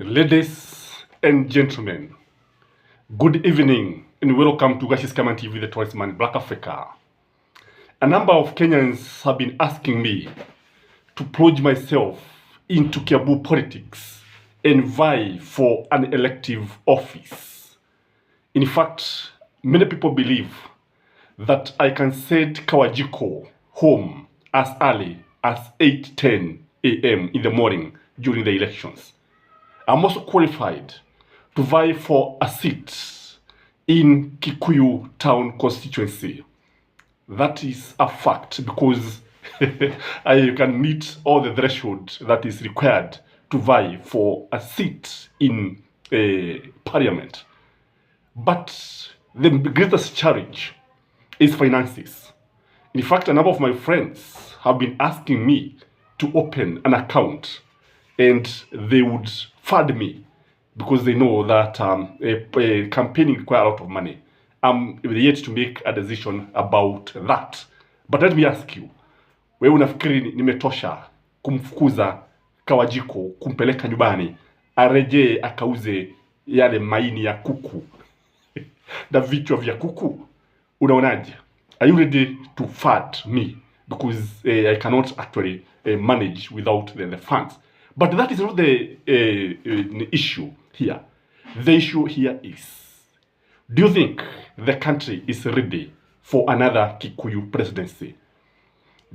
Ladies and gentlemen, good evening and welcome to Gashi's Kaman TV, the Tourist Man, Black Africa. A number of Kenyans have been asking me to plunge myself into Kiambu politics and vie for an elective office. In fact, many people believe that I can send Kawajiko home as early as 8:10 a.m. in the morning during the elections. I'm also qualified to vie for a seat in Kikuyu town constituency. That is a fact because I can meet all the threshold that is required to vie for a seat in parliament. But the greatest challenge is finances. In fact, a number of my friends have been asking me to open an account and they would fund me because they know that campaigning requires a lot of money. I'm yet to make a decision about that. But let me ask you, wewe unafikiri nimetosha kumfukuza Kawajiko, kumpeleka nyumbani, arejee akauze yale maini ya kuku na vichwa vya kuku? Unaonaje? Are you ready to fund me? Because I cannot actually manage without the funds. But that is not the issue here. The issue here is, do you think the country is ready for another Kikuyu presidency?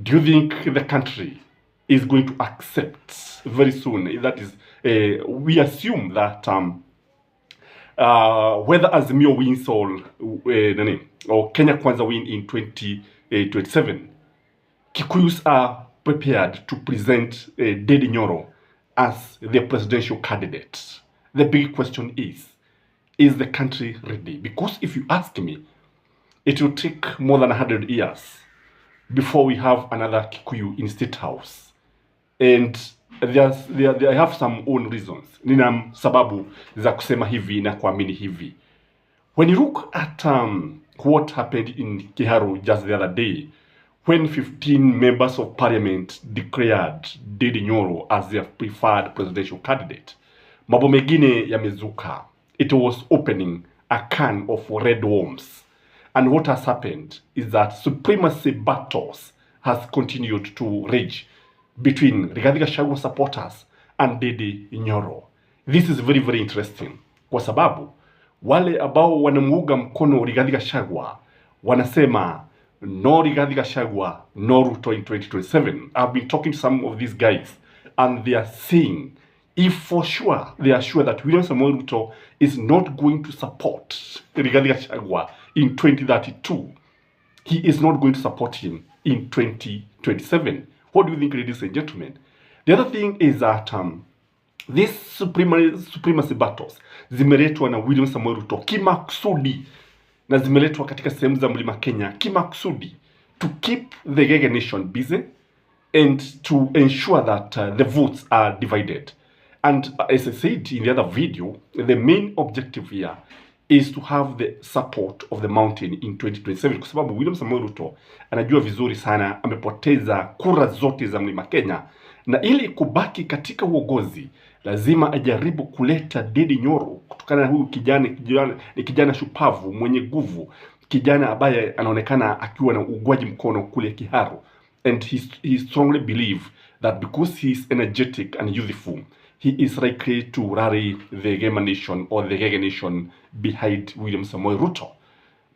Do you think the country is going to accept very soon? That is, we assume that whether Azimio wins or Kenya Kwanza win in 2027, Kikuyus are prepared to present Dedi Nyoro as the presidential candidate. The big question is the country ready? Because if you ask me, it will take more than 100 years before we have another Kikuyu in State House. And I have some own reasons. Nina sababu za kusema hivi na kuamini hivi. When you look at what happened in Kiharu just the other day, when 15 members of parliament declared Dedi Nyoro as their preferred presidential candidate, mambo mengine yamezuka. It was opening a can of red worms. And what has happened is that supremacy battles has continued to rage between Rigathi Gachagua supporters and Dedi Nyoro. This is very, very interesting. Kwa sababu, wale ambao wanamuunga mkono Rigathi Gachagua wanasema no Rigathi Gachagua, no Ruto in 2027. I've been talking to some of these guys and they are saying, if for sure they are sure that William Samoei Ruto is not going to support Rigathi Gachagua in 2032, he is not going to support him in 2027. What do you think, ladies and gentlemen? The other thing is that these supremacy battles zimeletwa na William Samoei Ruto kimakusudi, na zimeletwa katika sehemu za Mlima Kenya kimakusudi, to keep the Gege nation busy and to ensure that the votes are divided. And as I said in the other video, the main objective here is to have the support of the mountain in 2027, kwa sababu William Samoei Ruto anajua vizuri sana amepoteza kura zote za Mlima Kenya, na ili kubaki katika uongozi lazima ajaribu kuleta Dedi Nyoro, kutokana na huyu kijana shupavu mwenye nguvu, kijana ambaye anaonekana akiwa na ugwaji mkono kule Kiharu. And he strongly believe that because he is energetic and youthful, he is likely to rally the Gema nation or the Gege nation behind William Samoei Ruto.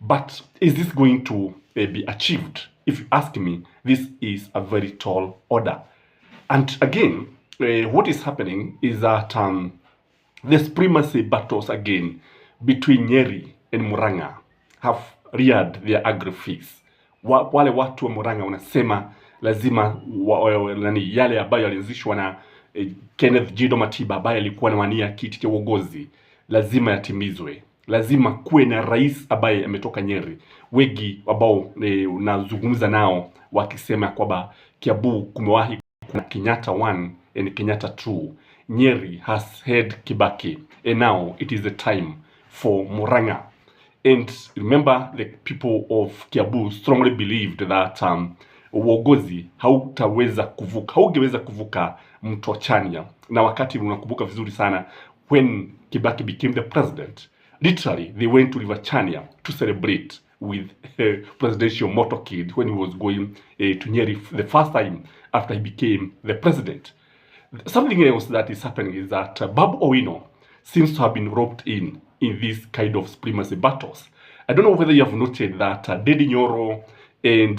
But is this going to be achieved? If you ask me, this is a very tall order. And again, what is happening is that the supremacy battles again between Nyeri and Murang'a have reared their ugly face. Wale watu wa Murang'a wanasema lazima yale ambayo yalianzishwa na Kenneth Jido Matiba ambaye alikuwa anawania kiti cha uongozi lazima yatimizwe. Lazima kuwe na rais ambaye ametoka Nyeri. Wengi ambao nazungumza nao wakisema kwamba Kiambu kumewahi kuna Kenyatta 1 and Kenyatta 2. Nyeri has had Kibaki, and now it is the time for Murang'a. And remember, the people of Kiambu strongly believed that uongozi haungeweza kuvuka mto Chania. Na wakati unakumbuka vizuri sana, when Kibaki became the president, literally they went to River Chania to celebrate with presidential motorcade when he was going to Nyeri the first time after he became the president. Something else that is happening is that Babu Owino seems to have been roped in this kind of supremacy battles. I don't know whether you have noted that Dedi Nyoro and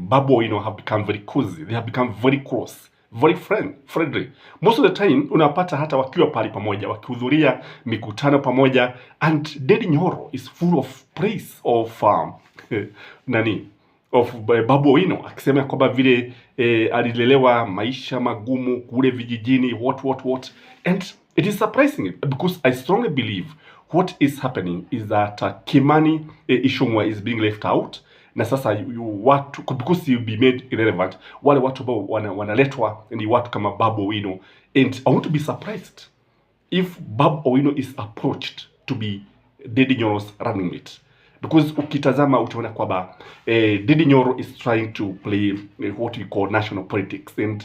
Babu Owino have become very cozy. They have become very close, very friendly. Most of the time unapata hata wakiwa pali pamoja, wakihudhuria mikutano pamoja, and Dedi Nyoro is full of praise of Babu Owino, akisema kwamba vile alilelewa maisha magumu kule vijijini, what, and it is surprising because I strongly believe what is happening is that Kimani Ichung'wah is being left out, na sasa watu, because he will be made irrelevant, wale watu ambao wanaletwa ni watu kama Babu Owino, and I want to be surprised if Babu Owino is approached to be Dedi Nyoro's running mate, because ukitazama utaona kwamba Dedi Nyoro is trying to play what we call national politics, and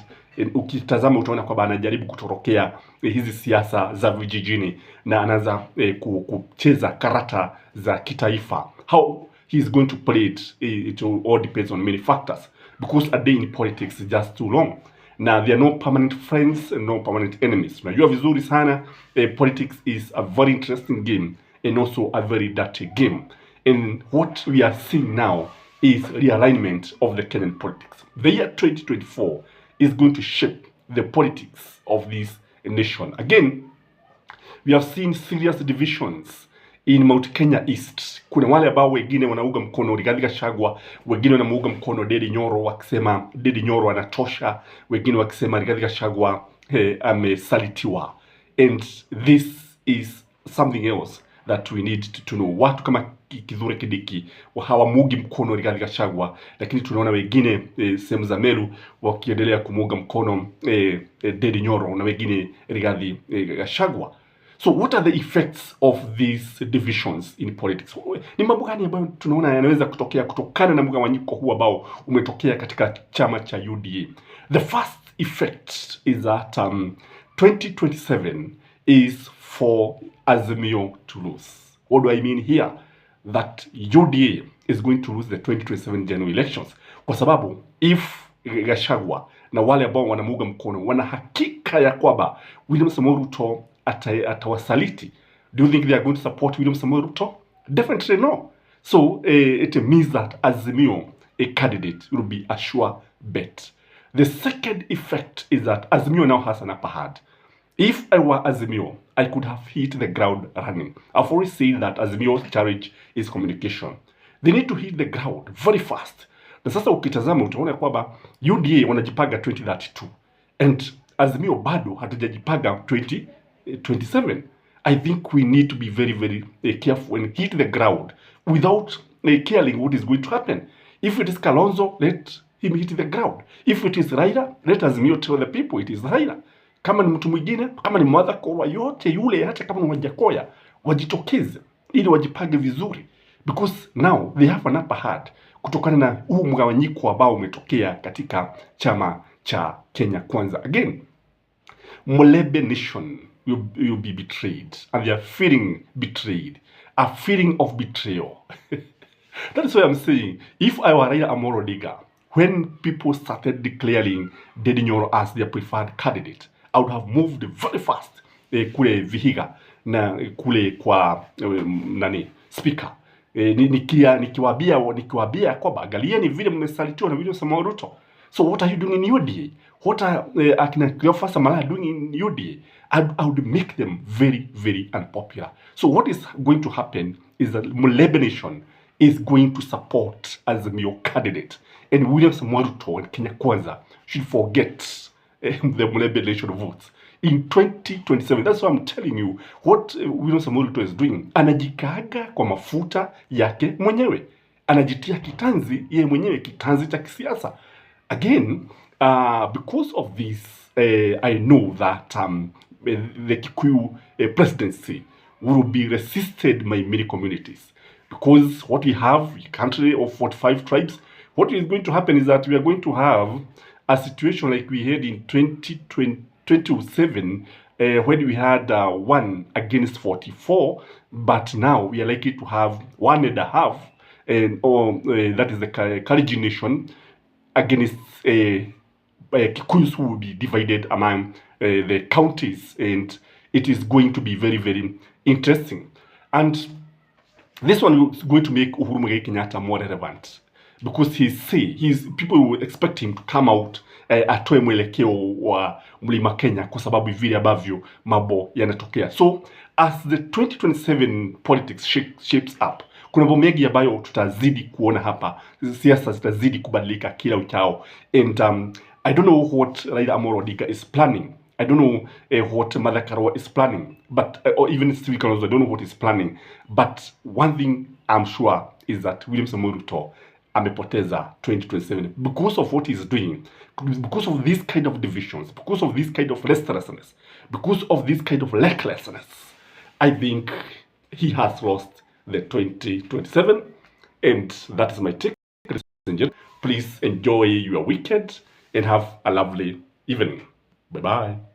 ukitazama utaona kwamba anajaribu kutorokea hizi siasa za vijijini na anaanza kucheza karata za kitaifa. How he is going to play it all depends on many factors, because a day in politics is just too long. Now there are no permanent friends and no permanent enemies. Unajua vizuri sana, politics is a very interesting game and also a very dirty game. And what we are seeing now is realignment of the Kenyan politics. The year 2024 is going to shape the politics of this nation. Again, we have seen serious divisions in Mount Kenya East. Kuna wale ambao wengine wanauga mkono Rigathi Gachagua, wengine wanamuunga mkono Dedi Nyoro wakisema Dedi Nyoro anatosha, wengine wakisema Rigathi Gachagua amesalitiwa. And this is something else that we need to know. Watu kama Kithure Kindiki hawamuungi mkono Rigathi Gachagua, lakini tunaona wengine sehemu za Meru wakiendelea kumuunga mkono Dedi Nyoro na wengine Rigathi Gachagua. So what are the effects of these divisions in politics? Ni mambo gani ambayo tunaona yanaweza kutokea kutokana na mgawanyiko huu ambao umetokea katika chama cha UDA? The first effect is that 2027 is for Azimio to lose. What do I mean here? That UDA is going to lose the 2027 general elections. Kwa sababu if Gachagua na wale ambao wanamuunga mkono wana hakika ya kwamba William Samoei Ruto atawasaliti, do you think they are going to support William Samoei Ruto? Definitely no. So it means that Azimio, a candidate, will be a sure bet. The second effect is that Azimio now has an upper hand. If I were Azimio, I could have hit the ground running. I've always seen that Azimio's challenge is communication. They need to hit the ground very fast. Na sasa ukitazama utaona kwamba UDA wanajipanga 2032 and Azimio bado hatujajipaga 2027. I think we need to be very, very careful and hit the ground without caring what is going to happen. If it is Kalonzo, let him hit the ground. If it is Raila, let Azimio tell the people it is Raila. Kama ni mtu mwingine, kama ni Martha Karua, yote yule, hata kama ni Wajakoya, wajitokeze ili wajipange vizuri, because now they have an upper hand kutokana na huu mgawanyiko ambao umetokea katika chama cha Kenya Kwanza. Again, Mulebe Nation will be betrayed, and they are feeling betrayed, a feeling of betrayal. That is why I'm saying, if I were Raila Amolo Odinga, when people started declaring Dedi Nyoro as their preferred candidate, I would have moved very fast kule Vihiga na kule kwa speaker, nikiwaambia kwamba angalieni vile mmesalitiwa na William Samoei Ruto. So what are you doing in UDA? What are akina Cleophas Malala doing in UDA? I would make them very, very unpopular. So what is going to happen is that Mulebe Nation is going to support Azimio candidate, and William Samoei Ruto and Kenya Kwanza should forget the Mulebe Nation votes in 2027. That's why I'm telling you what William Samoei Ruto is doing. Anajikaga kwa mafuta yake mwenyewe, anajitia kitanzi yeye mwenyewe, kitanzi cha kisiasa. Again, because of this, I know that the Kikuyu presidency will be resisted by many communities, because what we have, a country of 45 tribes, what is going to happen is that we are going to have a situation like we had in 2027, when we had 1 against 44, but now we are likely to have 1.5, and that is the Kalenjin nation against Kikuyus, who will be divided among the counties, and it is going to be very, very interesting. And this one is going to make Uhuru Muigai Kenyatta more relevant because people will expect him to come out atoe mwelekeo wa Mlima Kenya kwa sababu vile ambavyo mambo yanatokea. So as the 2027 politics shapes up, kuna mambo mengi ambayo tutazidi kuona hapa. Siasa zitazidi kubadilika kila uchao, and I don't know what Raila Amolo Odinga is planning. I don't know what Martha Karua is planning, but or even Steve Kalonzo, I don't know what he's planning. But one thing I'm sure is that William Samoei Ruto amepoteza 2027 because of what he's doing, because of this kind of divisions, because of this kind of restlessness, because of this kind of recklessness. I think he has lost the 2027, and that is my take. Please enjoy your weekend and have a lovely evening. Bye-bye.